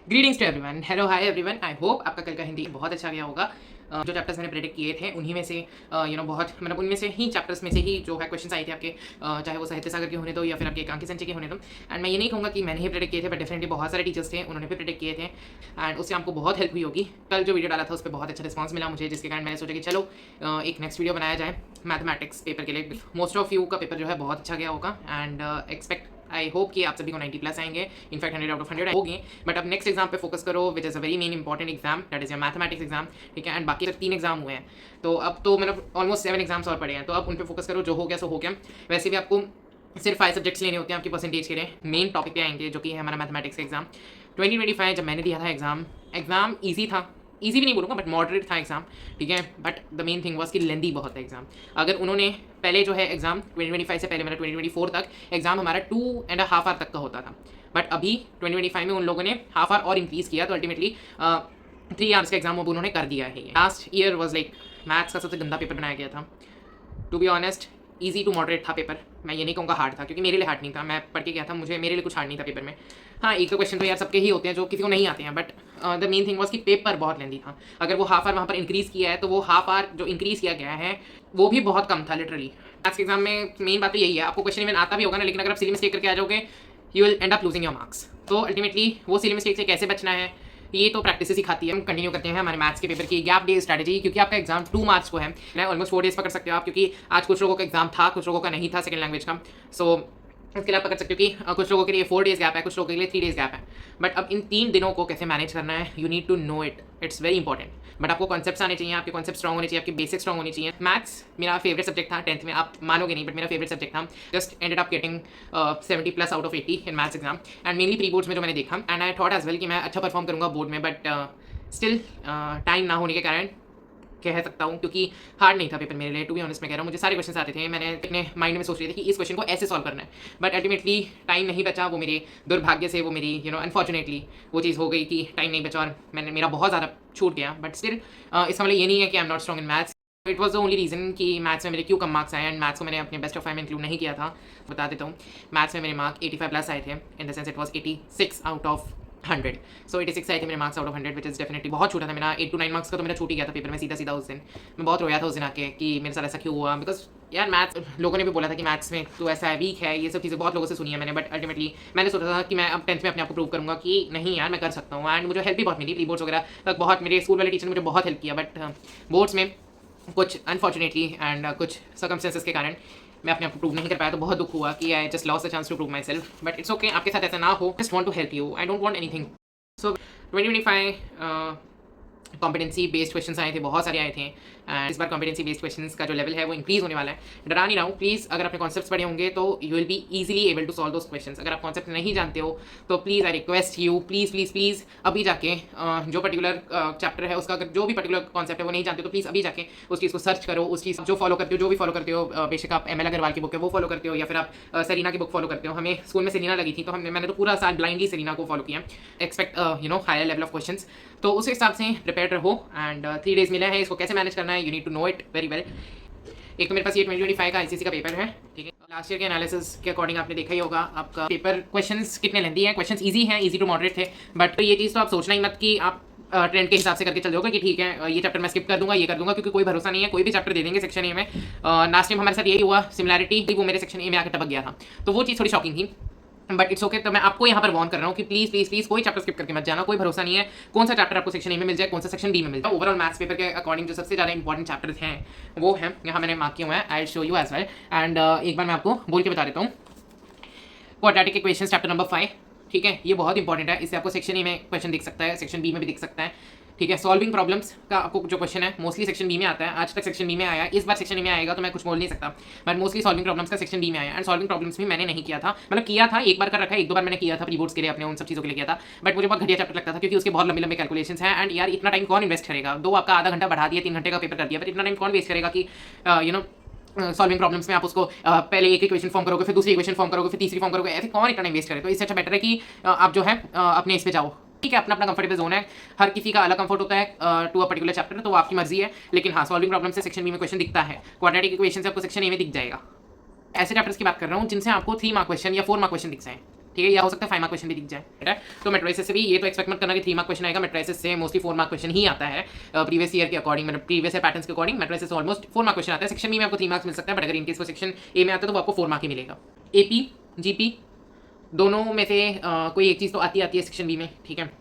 Greetings to everyone, hello hi everyone. I hope आपका कल का हिंदी बहुत अच्छा गया होगा। जो चैप्टर्स मैंने प्रेडिक्ट किए थे उन्हीं में से बहुत मतलब उनमें से ही चैप्टर्स में से ही जो है क्वेश्चंस आए थे आपके, चाहे वो साहित्य सागर के होने दो या फिर आपके एकांकी संचय के होने दो। एंड मैं ये नहीं कहूँगा कि मैंने ही प्रेडिक्ट किए थे, बट डेफिनेटली बहुत सारे टीचर्स थे, उन्होंने भी प्रेडिक्ट किए थे एंड उससे आपको बहुत हेल्प हुई होगी। कल जो वीडियो डाला था उस पर बहुत अच्छा रिस्पॉन्स मिला मुझे, जिसके कारण मैंने सोचा कि चलो एक नेक्स्ट वीडियो बनाया जाए मैथमेटिक्स पेपर के लिए। मोस्ट ऑफ यू का पेपर जो है बहुत अच्छा गया होगा एंड एक्सपेक्ट आई होप कि आप सभी को 90+ आएंगे, इनफैक्ट 100 आउट ऑफ 100 होंगे। बट अब नेक्स्ट एग्जाम पे फोकस करो, which is a very main important exam, that is your mathematics exam. ठीक है, एंड बाकी 3 एग्जाम हुए हैं, तो अब तो मतलब ऑलमोस्ट 7 एग्जाम्स और पड़े हैं, तो अब उन पर फोकस करो। जो हो गया सो हो गया। वैसे भी आपको सिर्फ 5 सब्जेक्ट्स लेने होते हैं आपकी परसेंटेज के लिए। मेन टॉपिक पे आएंगे जो कि है हमारा मैथमेटिक्स का एग्जाम 2025। जब मैंने दिया था एग्जाम ईजी था, ईजी भी नहीं बोलूँगा बट मॉडरेट था एग्जाम। ठीक है, but the main thing was कि लेंदी बहुत है एग्जाम। अगर उन्होंने पहले जो है एग्जाम 2025 से पहले मतलब 2024 तक एग्जाम हमारा 2.5 आवर तक का होता था, बट अभी 2025 में उन लोगों ने हाफ आवर और इंक्रीज़ किया, तो अल्टीमेटली 3 आवर्स का एग्जाम अब उन्होंने कर दिया है। Last year was like maths का सबसे गंदा पेपर बनाया गया था। To be honest easy to moderate था पेपर। मैं ये नहीं कहूँगा हार्ड था, क्योंकि मेरे लिए हार्ड नहीं था, मैं पढ़ के गया था, मेरे लिए कुछ हार्ड नहीं था पेपर में। हाँ, एक दो क्वेश्चन तो यार सबके ही होते हैं जो किसी को नहीं आते हैं, but the main thing was कि पेपर बहुत लेंदी था। अगर वो हाफ आवर वहाँ पर इंक्रीज़ किया है तो वो हाफ आवर जो इंक्रीज़ किया गया है वो भी बहुत कम था लिटरली। मैथ्स के एग्जाम में मेन बात तो यही है, आपको क्वेश्चन इवन आता भी होगा ना, लेकिन अगर आप सिली मिस्टेक करके आ जाओगे you will and up losing your marks. तो अल्टीमेटली वो सिली मिस्टेक से कैसे बचना है ये तो प्रैक्टिस सिखाती है। हम कंटिन्यू करते हैं हमारे मैथ्स के पेपर की गैप डे स्ट्रैटेजी, क्योंकि आपका एग्जाम 2 मार्च को है, ऑलमोस्ट 4 डेज पकड़ सकते हो आप, क्योंकि आज कुछ लोगों का एग्जाम था, कुछ लोगों का नहीं था सेकंड लैंग्वेज का। सो इसके लिए आप पकड़ सकते हो कि कुछ लोगों के लिए 4 डेज गैप है, कुछ लोगों के लिए 3 डेज गैप है। बट अब इन 3 दिनों को कैसे मैनेज करना है, you need to know it, it's very important. But आपको कॉन्सेप्ट्स आने चाहिए, आपके कॉन्सेप्ट स्ट्रॉन्ग होने चाहिए, आपकी बेसिक स्ट्रॉन्ग होनी चाहिए। मैथ्स मेरा फेवरेट सब्जेक्ट था 10th में, आप मानोगे नहीं बट मेरा फेवरेट सब्जेक्ट था। Just ended up getting 70+ out of 80 in maths exam and mainly pre boards में जो मैंने देखा, and I thought as well कि मैं अच्छा परफॉर्म करूँगा बोर्ड में, बट स्टिल टाइम ना होने के कारण कह सकता हूँ, क्योंकि हार्ड नहीं था पेपर मेरे लिए। टू बी ऑनेस्ट मैं कह रहा हूँ, मुझे सारे क्वेश्चन आते थे, मैंने अपने माइंड में सोच रही थी कि इस क्वेश्चन को ऐसे सॉल्व करना है, बट अल्टीमेटली टाइम नहीं बचा। वो मेरे दुर्भाग्य से, वो मेरी अनफॉर्चुनेटली वो चीज़ हो गई कि टाइम नहीं बचा और मेरा बहुत ज़्यादा छूट गया। बट स्टिल इसका मतलब ये नहीं है कि I am not strong in maths. It was the only reason कि मैथ्स में मेरे क्यों कम मार्क्स आए, एंड मैथ्स को मैंने अपने बेस्ट ऑफ 5 में इंक्लूड नहीं किया था। बता देता हूँ, मैथ्स में मेरे मार्क 85+ आए थे, in the sense it was 86 out of 100। सो 86 आए थे मेरे marks out of 100, which is definitely बहुत छोटा था। मेरा 8 to 9 मार्क्स का तो मेरा छूट ही गया था पेपर में सीधा उस दिन। मैं बहुत रोया था उस दिन आके कि मेरे साथ ऐसा क्यों हुआ, बिकॉज यार मैथ्स लोगों ने भी बोला था कि मैथ्स में तो ऐसा है, वीक है, ये सब चीज़ें बहुत लोगों से सुनी है मैंने। बट अल्टीमेटली मैंने सोचा था कि मैं अब 10th में अपने आप को प्रूव करूँगा कि नहीं यार मैं कर सकता हूँ, एंड मुझे हेल्प भी बहुत मिली। प्री बोर्ड्स वगैरह तक बहुत मेरे स्कूल वाले टीचर ने मुझे बहुत हेल्प किया, बट बोर्ड्स में कुछ अनफॉर्चुनेटली एंड कुछ सर्कमस्टेंसेस के कारण मैं अपने आप को प्रूव नहीं कर पाया, तो बहुत दुख हुआ कि I just lost the chance to prove myself. But it's okay, आपके साथ ऐसा ना हो, just want to help you, I don't want anything. So 2025 competency based questions आए थे, बहुत सारे आए थे, एंड इस बार कॉम्पिटेंसी बेस्ड क्वेश्चंस का जो लेवल है वो इंक्रीज होने वाला है। डरा नहीं रहा हूँ, प्लीज़ अगर अपने कॉन्सेप्ट्स पढ़े होंगे तो you will be easily able to solve those questions. अगर आप कॉन्सेप्ट नहीं जानते हो तो please I request you, please अभी जाके जो पर्टिकुलर चैप्टर है उसका, अगर जो भी पर्टिकुलर कॉन्सेप्ट है वो नहीं जानते तो प्लीज़ अभी जाके उस चीज़ को सर्च करो, उस चीज़ जो फॉलो करते हो, जो भी फॉलो करते हो, बेशक आप ML अग्रवाल की बुक है वो फॉलो करते हो या फिर आप सेरीना की बुक फॉलो करते हो। हमें स्कूल में सेरीना लगी थी, तो मैंने तो पूरा साल ब्लाइंडली सेरीना को फॉलो किया। Expect higher level of questions, तो उस हिसाब से प्रिपेयर रहो। एंड 3 डेज मिले हैं, इसको कैसे मैनेज करना है you need to know it very well. एक तो मेरे पास ये 2025 का ICSE का पेपर है, ठीक है। लास्ट ईयर के एनालिसिस के अकॉर्डिंग आपने देखा ही होगा आपका पेपर क्वेश्चंस कितने लेंदी हैं। क्वेश्चंस इजी हैं, इजी टू मॉडरेट थे, बट ये चीज़ तो आप सोचना ही मत कि आप ट्रेंड के हिसाब से करके चल जाओगे कि ठीक है ये चैप्टर मैं स्किप कर दूंगा, ये कर दूंगा, क्योंकि कोई भरोसा नहीं है। कोई भी चैप्टर दे देंगे सेक्शन ए में। लास्ट टाइम हमारे साथ यही हुआ, सिमिलैरिटी वो मेरे सेक्शन ए में आकर टपक गया था, तो वो चीज़ थोड़ी शॉकिंग थी, बट इट्स ओके। तो मैं आपको यहाँ पर वॉर्न कर रहा हूँ कि प्लीज़ कोई चैप्टर स्किप करके मत जाना। कोई भरोसा नहीं है कौन सा चैप्टर आपको सेक्शन ए में मिल जाए, कौन सा सेक्शन बी में मिल जाए। ओवरऑल मैथ्स पेपर के अकॉर्डिंग जो सबसे ज़्यादा इंपॉर्टेंट चैप्टर्स हैं वो हैं, यहाँ मैंने मार्क किए हुए हैं, I show you as well. And एक बार मैं आपको बोल के बता देता हूँ। क्वाड्रेटिक इक्वेशन चैप्टर नंबर 5, ठीक है, ये बहुत इंपॉर्टेंट है। इससे आपको सेक्शन ए में क्वेश्चन दिख सकता है, सेक्शन बी में भी दिख सकता है, ठीक है। सॉल्विंग प्रॉब्लम्स का आपको जो क्वेश्चन है मोस्टली सेक्शन बी में आता है। आज तक सेक्शन बी में आया, इस बार सेक्शन ए में आएगा तो मैं कुछ बोल नहीं सकता, बट मोस्टली सॉल्विंग प्रॉब्लम्स का सेक्शन बी में आया। एंड सॉल्विंग प्रॉब्लम्स भी मैंने नहीं किया था, मतलब किया था, एक बार कर रखा है, 1-2 बार मैंने किया था प्री बोर्ड्स के लिए अपने, उन सब चीज़ों के लिए किया था, बट मुझे बहुत घटिया चैप्टर लगता था, क्योंकि उसके बहुत लंबे कैलकुलेशंस हैं। एंड यार इतना टाइम कौन इन्वेस्ट करेगा, दो आपका आधा घंटा बढ़ा दिया, 3 घंटे का पेपर कर दिया, बट इतना टाइम कौन वेस्ट करेगा कि सॉल्विंग प्रॉब्लम्स में आप उसको पहले एक इक्वेशन फॉर्म करोगे, फिर दूसरी इक्वेशन फॉर्म करोगे, फिर तीसरी फॉर्म करोगे, ऐसे कौन इतना टाइम वेस्ट करे। तो इससे अच्छा बेटर है कि आप जो है अपने इस पे जाओ, ठीक है। अपना कंफर्टेबल जोन है, हर किसी का अलग कंफर्ट होता है टू अ पर्टिकुलर चैप्टर, तो आपकी मर्जी है। लेकिन हाँ, सॉल्विंग प्रॉब्लम से सेक्शन बी में क्वेश्चन दिखता है, क्वाड्रेटिक इक्वेशन से आपको सेक्शन ए में दिख जाएगा। ऐसे चैप्टर्स की बात कर रहा हूँ जिनसे आपको 3 मार्क क्वेश्चन या 4 मार्क क्वेश्चन दिख जाए, ठीक है, या हो सकता है 5 मार्क क्वेश्चन भी दिख जाए, ठीक है। तो मैट्रिसेस से भी ये तो एक्सपेक्ट मत करना कि 3 मार्क क्वेश्चन आएगा, मैट्रिसेस से मोस्टली 4 मार्क क्वेश्चन ही आता है प्रीवियस ईयर के अकॉर्डिंग, मतलब प्रीवियस ईयर पैटर्न्स के according matrices almost 4 mark question आता है। सेक्शन बी में आपको 3 मार्क्स मिल सकता है, बट अगर इनकेस वो सेक्शन ए में आता है तो वो आपको 4 मार्क ही मिलेगा। एपी जीपी दोनों में से कोई एक चीज़ तो आती है सेक्शन बी में, ठीक है।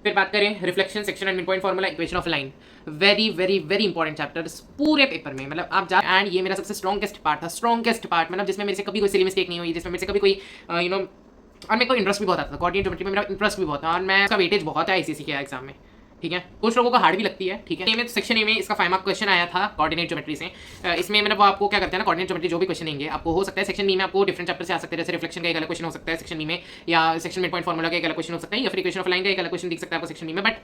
फिर बात करें reflection section and mid point formula, equation of line, very very very important chapters पूरे पेपर में, मतलब आप जा एंड ये मेरा सबसे स्ट्रॉन्गेस्ट पार्ट था, स्ट्रॉन्गेस्ट पार्ट, मतलब जिसमें मेरे से कभी कोई सिली मिस्टेक नहीं हुई, जिसमें मेरे से कभी कोई और मेरे को इंटरेस्ट भी बहुत आता था, कोऑर्डिनेट ज्योमेट्री में मेरा इंटरेस्ट भी बहुत था, और मैं उसका वेटेज बहुत है आईसीएसई के एग्जाम में, ठीक है। कुछ लोगों को हार्ड भी लगती है, ठीक है। सेक्शन ए में इसका 5 मार्क क्वेश्चन आया था कोऑर्डिनेट ज्योमेट्री से। इसमें मतलब वो आपको क्या करते हैं ना, कोऑर्डिनेट ज्योमेट्री जो भी क्वेश्चन देंगे आपको, हो सकता है सेक्शन बी में आपको डिफरेंट चैप्टर से आ सकते हैं, जैसे रिफ्लेक्शन का एक अलग क्वेश्चन हो सकता है सेक्शन बी में, या सेक्शन मिड पॉइंट फार्मूला का एक अलग क्वेश्चन हो सकता है, या फिर इक्वेशन ऑफ लाइन का एक अलग क्वेश्चन दिख सकता है आपको सेक्शन बी में। बट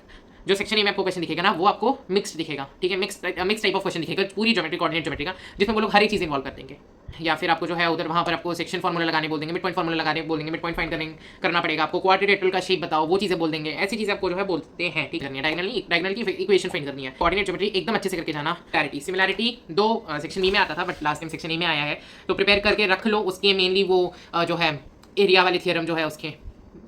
जो सेक्शन ए में आपको क्वेश्चन दिखेगा ना, वो आपको मिक्स्ड दिखेगा, ठीक है। मिक्स टाइप ऑफ क्वेश्चन दिखेगा पूरी ज्योमेट्री, कोऑर्डिनेट ज्योमेट्री का, जिसमें वो लोग हर एक चीज़ इन्वॉल्व कर देंगे, या फिर आपको जो है उधर वहाँ पर आपको सेक्शन फार्मूला लगाने बोल देंगे, मिड पॉइंट फार्मूला लगाने बोल देंगे, मिड पॉइंट फाइंड करना पड़ेगा आपको, क्वाड्रिलेटरल का शेप बताओ, वो चीज़ें बोल देंगे, ऐसी चीज़ें आपको जो है बोलते हैं, ठीक करनी है। डायगोनल की इक्वेशन फाइंड करनी है, कोऑर्डिनेट ज्योमेट्री एकदम अच्छे से करके जाना। क्लैरिटी सिमिलैरिटी दो सेक्शन बी में आता था, but last time section A में आया है, तो प्रिपेयर करके रख लो। उसके मेनली वो जो है एरिया वाले थियरम जो है उसके,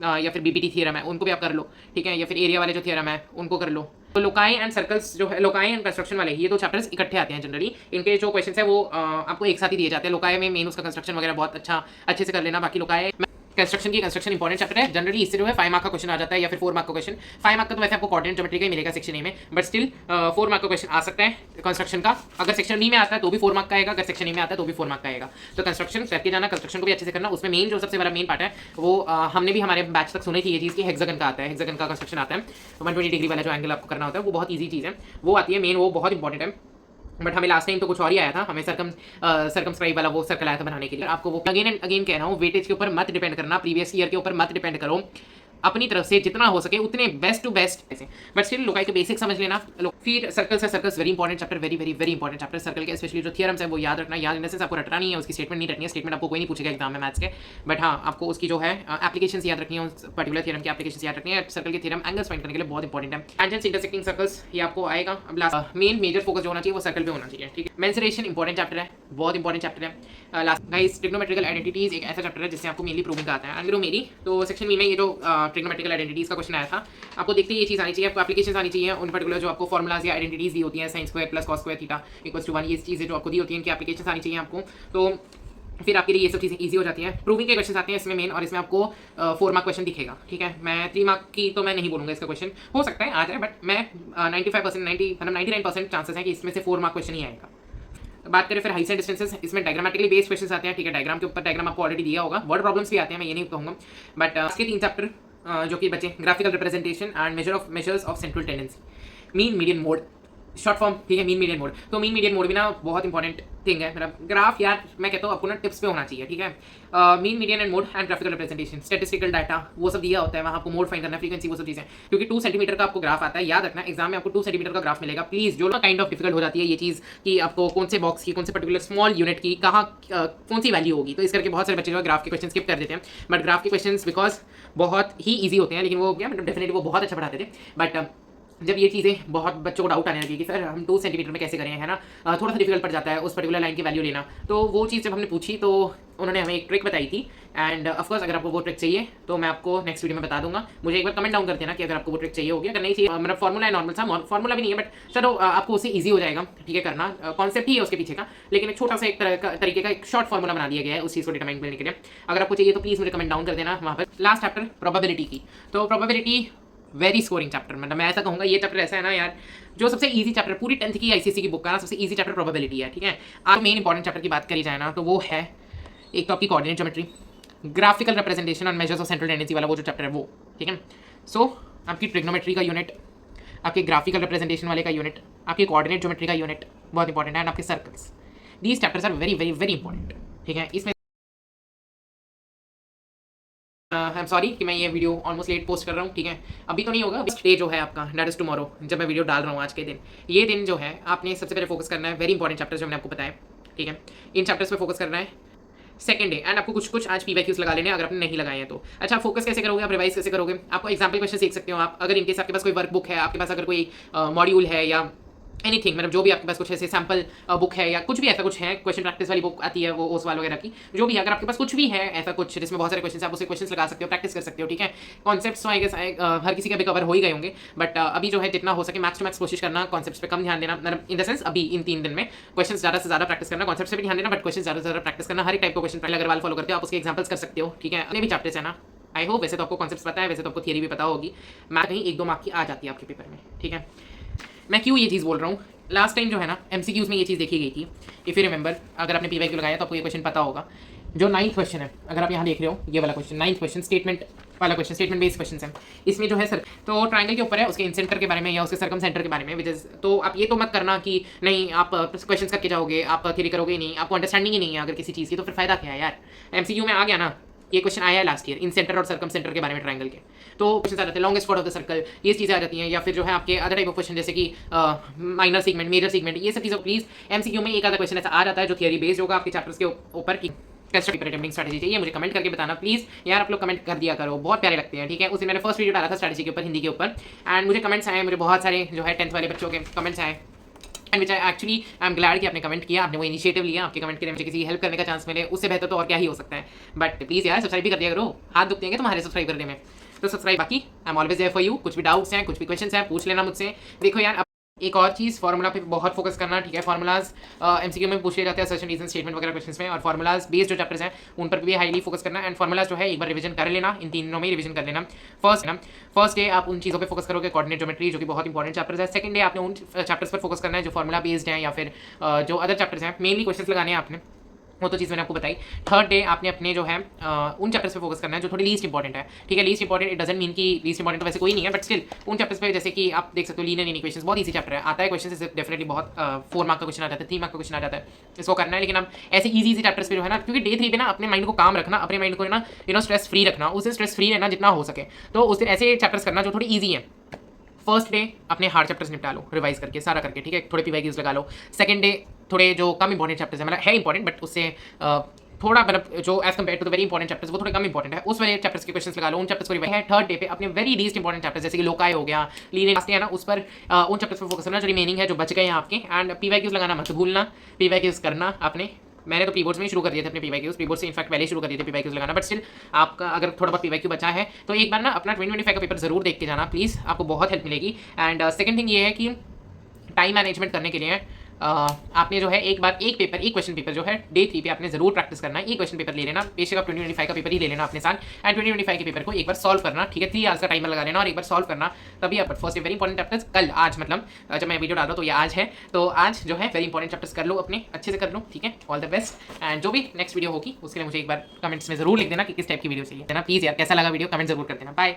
या फिर बीपीटी थियरम है, उनको भी आप कर लो, ठीक है, या फिर एरिया वाले जो थियरम है उनको कर लो। तो लोकाई एंड सर्कल्स जो है, लोकाई एंड कंस्ट्रक्शन वाले, ये दो चैप्टर्स इकट्ठे आते हैं जनरली, इनके जो क्वेश्चन है वो आपको एक साथ ही दिए जाते हैं। लोकाई में मेन उसका कंस्ट्रक्शन वगैरह बहुत अच्छे से कर लेना, बाकी लोकाई कंस्ट्रक्शन इंपॉर्टेंट चैप्टर है जनरली, इससे जो है 5 मार्क का क्वेश्चन आ जाता है, या फिर 4 मार्क का क्वेश्चन। 5 मार्क का तो वैसे आपको कोऑर्डिनेट ज्योमेट्री का ही मिलेगा सेक्शन ए में, बट स्टिल 4 मार्क का क्वेश्चन आ सकता है कंस्ट्रक्शन का। अगर सेक्शन बी में आता है तो भी 4 मार्क का आएगा, अगर सेक्शन ए में आता है तो भी 4 मार्क का आएगा। तो कंस्ट्रक्शन करके जाना, कंस्ट्रक्शन को भी अच्छे से करना। उसमें मेन जो सबसे बड़ा मेन पार्ट है वो हमने भी हमारे बैच तक सुनी थी ये चीज़ की, हेक्सागन का आता है, हेक्सागन का कंस्ट्रक्शन आता है, 120 डिग्री वाला जो एंगल आपको करना होता है, वो बहुत ईजी चीज़ है, वो आती है मेन, वो बहुत इंपॉर्टेंट है। बट हमें लास्ट टाइम तो कुछ और ही आया था, हमें सर्कमस्क्राइब वाला वो सर्कल आया था बनाने के लिए। आपको वो अगेन एंड अगेन कह रहा हूँ, वेटेज के ऊपर मत डिपेंड करना, प्रीवियस ईयर के ऊपर मत डिपेंड करो, अपनी तरफ से जितना हो सके उतने बेस्ट टू बेस्ट ऐसे। बट स्टिल लोकाई के बेसिक समझ लेना। फिर सर्कल्स है, circles very important chapter, very very very important chapter. Circle के स्पेशली जो थियरम्स है वो याद रखना, याद इन से आपको रटना नहीं है, उसकी स्टेटमेंट नहीं रखनी है, स्टेटमेंट आपको कोई नहीं पूछेगा एग्जाम में मैथ्स के, बट हाँ आपको उसकी जो है एप्लीकेशन याद रखनी है, उस पर्टिकुलर थियरम की एप्लीकेशन याद रखनी है। सर्कल के थियरम एंगल्स फाइंड करने के लिए बहुत इंपॉर्टेंट है। टेंजेंट्स इंटरसेक्टिंग सर्कल्स ये आपको आएगा। अब लास्ट मेन मेजर फोकस जो होना चाहिए वो सर्कल पे होना चाहिए, ठीक है। मेंसुरेशन इंपॉर्टेंट चैप्टर है, बहुत इंपॉर्टेंट चैप्टर है। लास्ट गाइस ट्रिग्नोमेट्रिकल आइडेंटिटीज एक ऐसा चैप्टर है जिससे आपको मेनली प्रूविंग का आता है। अंदर मेरी तो सेक्शन बी में ये जो ट्रिग्नोमेट्रिकल आइडेंटिटीज का क्वेश्चन आया था, आपको देखते ही ये चीज़ आनी चाहिए, आपको एप्लीकेशंस आनी चाहिए उन पर्टिकुलर जो आपको फॉर्मुलाज या आइडेंटिटीज दी होती हैं, sin square plus cos square theta equals to 1, ये चीज़ें जो आपको दी होती हैं इनकी एप्लीकेशंस आनी चाहिए आपको। तो फिर आपके लिए ये सब चीज़ें ईजी हो जाती हैं। प्रूविंग के क्वेश्चन आते हैं इसमें मेन, और इसमें आपको 4 मार्क क्वेश्चन दिखेगा, ठीक है। मैं 3 मार्क की तो मैं नहीं बोलूँगा, इसका क्वेश्चन हो सकता है आ जाए, बट मैं 99% चांसेस हैं कि इसमें से 4 मार्क क्वेश्चन ही आएगा। बात करें फिर हाइट्स एंड डिस्टेंसेस, इसमें डायग्रामेटिकली बेस्ड क्वेश्चन आते हैं, ठीक है। डायग्राम के ऊपर डायग्राम आपको ऑलरेडी दिया होगा, वर्ड प्रॉब्लम्स भी आते हैं, मैं ये नहीं कहूँगा, बट इसके 3 चैप्टर जो कि बचे, graphical representation and measures of central tendency, mean median mode short form, ठीक है, मीन मीडियन मोड। तो मीन मीडियन मोड भी ना बहुत इंपॉर्टेंट थिंग है, मतलब ग्राफ यार मैं कहता हूँ आपको ना टिप्स पे होना चाहिए, ठीक है। Mean median and mode and graphical representation, statistical data वो सब दिया होता है, वहाँ आपको मोड फाइंड करना, फ्रीक्वेंसी, वो सब चीज़ें, क्योंकि 2 सेंटीमीटर का आपको ग्राफ आता है, याद रखना एग्जाम में आपको 2 सेंटीमीटर का ग्राफ मिलेगा। प्लीज़ जो ना काइंड ऑफ डिफिकल्ट हो जाती है ये चीज़ कि आपको कौन से बॉक्स की, कौन से पर्टिकुलर स्मॉल यूनिट की कहाँ कौन सी वैल्यू होगी, तो इस करके बहुत सारे बच्चे जो है ग्राफ के क्वेश्चन स्किप कर देते हैं। बट ग्राफ के क्वेश्चन बिकॉज बहुत ही ईजी होते हैं, लेकिन वो क्या मतलब डेफिनेटली वो बहुत अच्छा पढ़ाते थे, बट जब ये चीज़ें बहुत बच्चों को डाउट आने लगी कि सर हम 2 सेंटीमीटर में कैसे करें, है ना, थोड़ा सा डिफिकल्ट पड़ जाता है उस पर्टिकुलर लाइन की वैल्यू लेना। तो वो चीज़ जब हमने पूछी तो उन्होंने हमें एक ट्रिक बताई थी, एंड ऑफकोर्स अगर आपको वो ट्रिक चाहिए तो मैं आपको नेक्स्ट वीडियो में बता दूंगा। मुझे एक बार कमेंट डाउन कर देना कि अगर आपको वो ट्रिक चाहिए होगी, अगर नहीं चाहिए, मतलब फॉर्मूला है नॉर्मल सा, फॉर्मूला भी नहीं है, बट चलो आपको उससे ईजी हो जाएगा, ठीक है, करना कॉन्सेप्ट ही है उसके पीछे का, लेकिन एक छोटा सा एक तरीके का एक शॉर्ट फॉर्मूला बना दिया गया है उस चीज़ को डिटरमाइन करने के लिए। अगर आपको चाहिए तो प्लीज़ मुझे कमेंट डाउन कर देना वहाँ पर। लास्ट चैप्टर प्रोबेबिलिटी की, तो प्रोबेबिलिटी वेरी स्कोरिंग चैप्टर, मतलब मैं ऐसा कहूँगा ये चैप्टर ऐसा है ना यार, जो सबसे इजी चैप्टर पूरी 10th की आईसीएसई की बुक का ना सबसे इजी चैप्टर प्रोबेबिलिटी है, ठीक है। आज मेन इंपॉर्टेंट चैप्टर की बात करी जाए ना तो वो है एक तो आपकी कोऑर्डिनेट ज्योमेट्री, ग्राफिकल रिप्रेजेंटेशन और मेजर्स ऑफ सेंट्रल टेंडेंसी वाला वो जो चैप्टर है वो, ठीक है। सो आपकी ट्रिग्नोमेट्री का यूनिट, आपके ग्राफिकल रिप्रेजेंटेशन वाले का यूनिट, आपके कोऑर्डिनेट ज्योमेट्री का यूनिट बहुत इंपॉर्टेंट है, एंड आपके circles, these chapters are very very very important, ठीक है। इसमें आई एम सॉरी कि मैं ये वीडियो ऑलमोस्ट लेट पोस्ट कर रहा हूँ, ठीक है, अभी तो नहीं होगा, डे जो है आपका दैट इज टुमारो, जब मैं वीडियो डाल रहा हूँ आज के दिन, ये दिन जो है आपने सबसे पहले फोकस करना है वेरी इंपॉर्टेंट चैप्टर्स जो मैंने आपको बताया, ठीक है, इन चैप्टर्स पे फोकस करना है। सेकंड डे एंड आपको कुछ आज पीवाईक्यूज लगा लेने अगर आपने नहीं लगाए हैं तो। अच्छा, फोकस कैसे करोगे आप, रिवाइज कैसे करोगे, आपको एग्जाम्पल क्वेश्चन सीख सकते हो आप, अगर इनकेस आपके पास कोई वर्क बुक है, आपके पास अगर कोई मॉड्यूल है या एनीथिंग, मतलब जो भी आपके पास कुछ ऐसे सैम्पल बुक है या कुछ भी ऐसा कुछ है, क्वेश्चन प्रैक्टिस वाली बुक आती है वो ओसवाल वगैरह की, जो भी है, अगर आपके पास कुछ भी है ऐसा कुछ जिसमें बहुत सारे क्वेश्चन आप उसे क्वेश्चन लगा सकते हो, प्रैक्टिस कर सकते हो, ठीक है। कॉन्सेप्ट्स तो आई गेस हर किसी के अभी कवर हो ही गए होंगे, बट अभी जो है जितना हो सके मैक्स टू मैक्स कोशिश करना, कॉन्सेप्ट्स पे कम ध्यान देना, मतलब इन द सेंस अभी इन 3 दिन में क्वेश्चन ज़्यादा से ज़्यादा प्रैक्टिस करना, कॉन्सेप्ट पे भी ध्यान देना, बट क्वेश्चन ज़्यादा से ज़्यादा प्रैक्टिस करना। हर एक टाइप का क्वेश्चन पहले अग्रवाल फॉलो करते हो आप, उसके एग्जाम्पल्स कर सकते हो, ठीक है। अपने भी चैप्टर्स है ना, आई होप वैसे तो आपको कॉन्सेप्ट्स पता है, वैसे तो आपको थियरी भी पता होगी, मैं कहीं 1-2 मार्क की आ जाती है आपके पेपर में, ठीक है। मैं क्यों ये चीज़ बोल रहा हूँ, लास्ट टाइम जो है ना एमसीक्यूज़ में ये चीज़ देखी गई थी, इफ़ यू रिमेंबर, अगर आपने पीवाईक्यू लगाया तो आपको ये क्वेश्चन पता होगा। जो 9th क्वेश्चन है, अगर आप यहाँ देख रहे हो ये वाला क्वेश्चन 9th क्वेश्चन, स्टेटमेंट वाला क्वेश्चन, स्टेटमेंट बेस्ड क्वेश्चन है। इसमें जो है सर तो ट्रायंगल के ऊपर है, उसके इंसेंटर के बारे में या उसके सर्कम सेंटर के बारे में, विच इज, तो आप ये तो मत करना कि नहीं आप क्वेश्चन करके जाओगे, आप थियरी करोगे नहीं, आपको अंडरस्टैंडिंग ही नहीं है अगर किसी चीज़ की, तो फिर फायदा क्या है यार। एमसीक्यू में आ गया ना, ये क्वेश्चन आया है लास्ट ईयर इन सेंटर और सर्कम सेंटर के बारे में ट्रायंगल के, तो क्वेश्चन आ जाते हैं longest chord of the circle, ये चीज़ें आ जाती हैं, या फिर जो है आपके अदर टाइप ऑफ क्वेश्चन जैसे कि माइनर सेगमेंट, मेजर सेगमेंट, ये सब चीज़ों प्लीज एमसीक्यू में एक आधा क्वेश्चन ऐसा आ जाता है जो थियरी बेस्ड होगा आपके चैप्टर्स के ऊपर की कैसे पेपर अटेम्प्टिंग स्ट्रैटेजी चाहिए, मुझे कमेंट करके बताना प्लीज यार, आप लोग कमेंट कर दिया करो, बहुत प्यारे लगते हैं, ठीक है। उस दिन मैंने फर्स्ट वीडियो डाला था स्ट्रैटेजी के ऊपर, हिंदी के ऊपर, एंड मुझे कमेंट्स आए, मुझे बहुत सारे जो है 10th वाले बच्चों के कमेंट्स आए, and which I actually I am glad कि आपने कमेंट किया, आपने वो इनिशिएटिव लिया, आपके कमेंट के लिए मुझे किसी हेल्प करने का चांस मिले, उससे बेहतर तो और क्या ही हो सकता है। बट प्लीज़ यार सब्सक्राइब भी कर दिया करो, हाथ दुखते हैं तुम्हारे सब्सक्राइब करने में, तो सब्सक्राइब। बाकी I am always there for you, कुछ भी डाउट्स हैं, कुछ भी क्वेश्चंस हैं, पूछ लेना मुझसे। देखो यार, एक और चीज़, फार्मूला पे बहुत फोकस करना, ठीक है। फार्मूलाज एमसीक्यू में पूछ लिए जाते हैं, सर्च एंड रीजन स्टेटमेंट वगैरह क्वेश्चंस में, और फार्मूलाज बेस्ड जो चैप्टर्स हैं उन पर भी हाईली फोकस करना, एंड फार्मूलाज जो है एक बार रिवीजन कर लेना, इन 3 दिनों में रिवीजन कर लेना। फर्स्ट डे आप उन चीज़ों पे फोकस करोगे, कोऑर्डिनेट ज्योमेट्री जो कि बहुत इंपॉर्टेंट चैप्टर्स है। सेकंड डे आपने उन चैप्टर्स पर फोकस करना है जो फार्मूला बेस्ड हैं, या फिर जो अदर चैप्टर्स हैं, मेनली क्वेश्चंस लगाने हैं आपने, वो तो चीज़ मैंने आपको बताई। थर्ड डे आपने अपने जो है उन चैप्टर्स पे फोकस करना है जो थोड़ी लीस्ट इंपॉर्टेंट है, ठीक है। Least important it doesn't mean कि लीस्ट इंपॉर्टेंट तो वैसे कोई नहीं है, बट स्टिल उन चैप्टर्स पे, जैसे कि आप देख सकते हो लीनियर इक्वेशंस, बहुत ईजी चैप्टर है, आता है क्वेश्चन से डेफिनेटली बहुत 4 मार्क का क्वेश्चन आ जाता है, 3 मार्क का क्वेश्चन आ जाता है, इसको करना है। लेकिन आप ऐसे ईजी चैप्टर्स पे जो है ना, क्योंकि डे 3 पे ना अपने माइंड को काम रखना, अपने माइंड को ना स्ट्रेस फ्री रखना, उससे स्ट्रेस फ्री रहना जितना हो सके, तो उस दिन ऐसे चैप्टर्स करना जो थोड़ी ईजी है। फर्स्ट डे अपने हार्ड चैप्टर्स निपटा लो, रिवाइज करके सारा करके, ठीक है, थोड़े पीवाईक्यूज लगा लो। सेकंड डे थोड़े जो कम इंपॉर्टेंट चैप्टर्स है, मतलब है इंपॉर्टेंट बट उससे थोड़ा मतलब जो as compare to the very important chapters वो थोड़े कम इंपॉर्टेंट है, उस वाले चैप्टर्स के क्वेश्चंस लगा लो, उन चैप्टर्स को रिवाइज है। थर्ड डे पे अपने वेरी लीस्ट इंपॉर्टेंट चैप्टर्स जैसे कि लोकाय हो गया, लीनियर है ना, उस पर उन चैप्टर्स पर फोकस करना जो रिमेनिंग है, जो बच गए हैं आपके, एंड पीवाईक्यूज लगाना मत भूलना, पीवाईक्यूज करना आपने। मैंने तो प्रीबोर्ड्स में ही शुरू कर दिए थे अपने पीवाईक्यूज, प्रीबोर्ड से इनफैक्ट पहले शुरू कर दिए थे पीवाईक्यूज लगाना, बट स्टिल आपका अगर थोड़ा बहुत पीवाईक्यू बचा है तो एक बार ना अपना 2025 का पेपर जरूर देख के जाना प्लीज़, आपको बहुत हेल्प मिलेगी। एंड सेकंड थिंग ये है कि टाइम मैनेजमेंट करने के लिए आपने जो है एक क्वेश्चन पेपर जो है डे 3 पे आपने जरूर प्रैक्टिस करना है, एक क्वेश्चन पेपर ले लेना, बेशक आप 2025 का पेपर ही ले लेना अपने साथ, एंड 2025 के पेपर को एक बार सॉल्व करना, ठीक है। 3 आवर्स का टाइमर लगा लेना और एक बार सॉल्व करना, तभी आप फर्स्ट वेरी इंपॉर्टेंट चैप्टर्स कल, आज मतलब जब मैं वीडियो डाल रहा हूँ तो ये आज है, तो आज जो है वेरी इंपॉर्टेंट चैप्टर्स कर लो, अपने अच्छे से कर लो, ठीक है। ऑल द बेस्ट, एंड जो भी नेक्स्ट वीडियो होगी उसके लिए मुझे एक बार कमेंट्स में जरूर लिख देना कि किस टाइप की वीडियो चाहिए, है ना। प्लीज़ यार कैसा लगा वीडियो कमेंट जरूर कर देना। बाय।